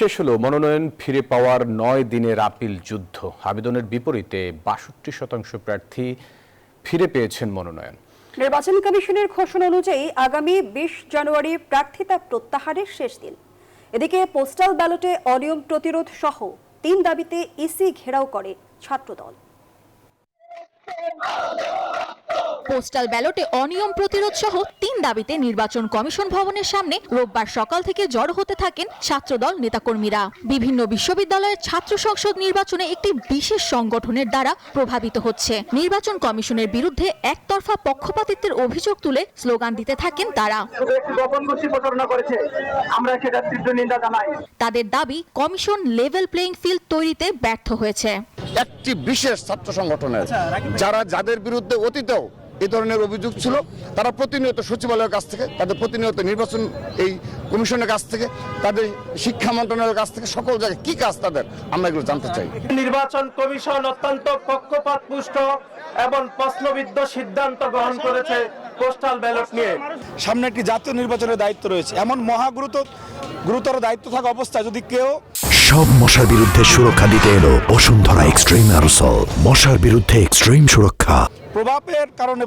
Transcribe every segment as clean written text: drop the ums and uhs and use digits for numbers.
শেষ হলো মনোনয়ন ফিরে পাওয়ার ৯ দিনের আপিল যুদ্ধ। আবেদনের বিপরীতে ৬২% প্রার্থী ফিরে পেয়েছেন মনোনয়ন। নির্বাচন কমিশনের ঘোষণা অনুযায়ী আগামী ২০ জানুয়ারি প্রার্থিতা প্রত্যাহারের শেষ দিন। এদিকে পোস্টাল ব্যালটে অনিয়ম প্রতিরোধ সহ ৩ দাবিতে ইসি ঘেরাও করে ছাত্রদল। পোস্টাল ব্যালটে অনিয়ম প্রতিরোধ সহ ৩ দাবিতে নির্বাচন কমিশন ভবনের সামনে রোববার সকাল থেকে জড়ো হতে থাকেন ছাত্রদল নেতাকর্মীরা। বিভিন্ন বিশ্ববিদ্যালয়ের ছাত্র সংসদ নির্বাচনে একটি বিশেষ সংগঠনের দ্বারা প্রভাবিত হচ্ছে। নির্বাচন কমিশনের বিরুদ্ধে একতরফা পক্ষপাতিত্বের অভিযোগ তুলে স্লোগান দিতে থাকেন তারা। তাদের দাবি, কমিশন লেভেল প্লেইং ফিল্ড তৈরিতে ব্যর্থ হয়েছে। একটি বিশেষ ছাত্র সংগঠনের যাদের বিরুদ্ধে অতীতেও এই ধরনের অভিযোগ ছিল, তারা প্রতিনিয়ত সচিবালয়ের কাছ থেকে, তাদের প্রতিনিয়ত নির্বাচন এই কমিশনের কাছ থেকে, তাদের শিক্ষা মন্ত্রণালয়ের কাছ থেকে, সকল জায়গায় কি কাজ তাদের, আমরা এগুলো জানতে চাই। নির্বাচন কমিশন অত্যন্ত পক্ষপাতপুষ্ট এবং প্রশ্নবিদ্ধ সিদ্ধান্ত গ্রহণ করেছে পোস্টাল ব্যালট নিয়ে। সামনে একটি জাতীয় নির্বাচনের দায়িত্ব রয়েছে, এমন গুরুতর দায়িত্ব থাকা অবস্থায় যদি কেউ সব মশার বিরুদ্ধে সুরক্ষা দিতে এলো বসুন্ধরা এক্সট্রিম অ্যারোসল। মশার বিরুদ্ধে এক্সট্রিম সুরক্ষা। প্রভাবের কারণে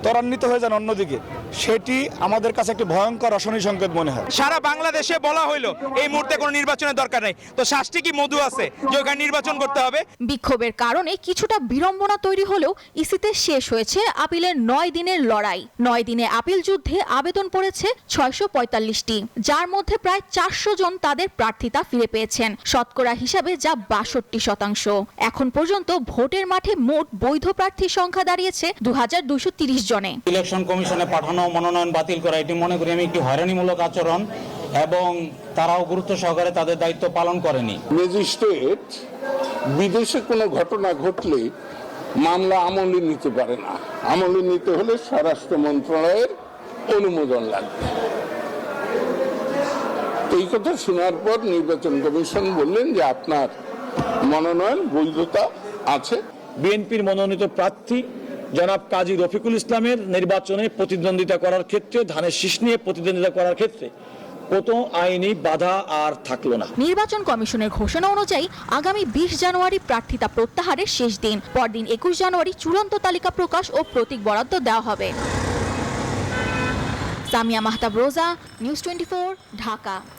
ত্বরান্বিত হয়ে যান অন্যদিকে, সেটি আমাদের কাছে একটি ভয়ঙ্কর অশনি সংকেত মনে হয়। সারা বাংলাদেশে বলা হইলো এই মুহূর্তে কোনো নির্বাচনের দরকার নেই, তো শাস্তি কি মধু আছে যে ওখানে নির্বাচন করতে হবে? বিক্ষোভের কারণে কিছুটা বিড়ম্বনা তৈরি হলেও ইসিতে শেষ হয়েছে আপিলের ৯ দিনের লড়াই। ৯ দিনে আপিল যুদ্ধে আবেদন পড়েছে ৬৪৫টি, যার মধ্যে প্রায় ৪০০ জন তাদের প্রার্থিতা ফিরে পেয়েছেন, শতকরা হিসাবে যা ৬২%। এখন পর্যন্ত ভোটের মাঠে মোট বৈধ প্রার্থীর সংখ্যা দাঁড়িয়েছে ২২৩০ জনে। ইলেকশন কমিশনে পাঠানো মনোনয়ন বাতিল করা, এটি মনে করি আমি একটি হয়রানিমূলক আচরণ এবং তারাও গুরুত্ব সহকারে তাদের দায়িত্ব পালন করেনি। ম্যাজিস্ট্রেট বিদেশে কোনো ঘটনা ঘটলে মামলা আমলে নিতে পারে না। আমলে নিতে হলে স্বরাষ্ট্র মন্ত্রণালয়ের অনুমোদন লাগবে। এই কথা শোনার পর নির্বাচন কমিশন বললেন যে আপনার মনোনয়ন বৈধতা আছে। বিএনপির মনোনীত প্রার্থী জনাব কাজী রফিকুল ইসলামের নির্বাচনে প্রতিদ্বন্দ্বিতা করার ক্ষেত্রে, ধানের শীষ নিয়ে প্রতিদ্বন্দ্বিতা করার ক্ষেত্রে কোনো আইনি বাধা আর থাকলো না। নির্বাচন কমিশনের ঘোষণা অনুযায়ী আগামী ২০ জানুয়ারি প্রার্থিতা প্রত্যাহারের শেষ দিন। পরদিন ২১ জানুয়ারি চূড়ান্ত তালিকা প্রকাশ ও প্রতীক বরাদ্দ দেওয়া হবে। সামিয়া মাহতাব রোজা, নিউজ 24, ঢাকা।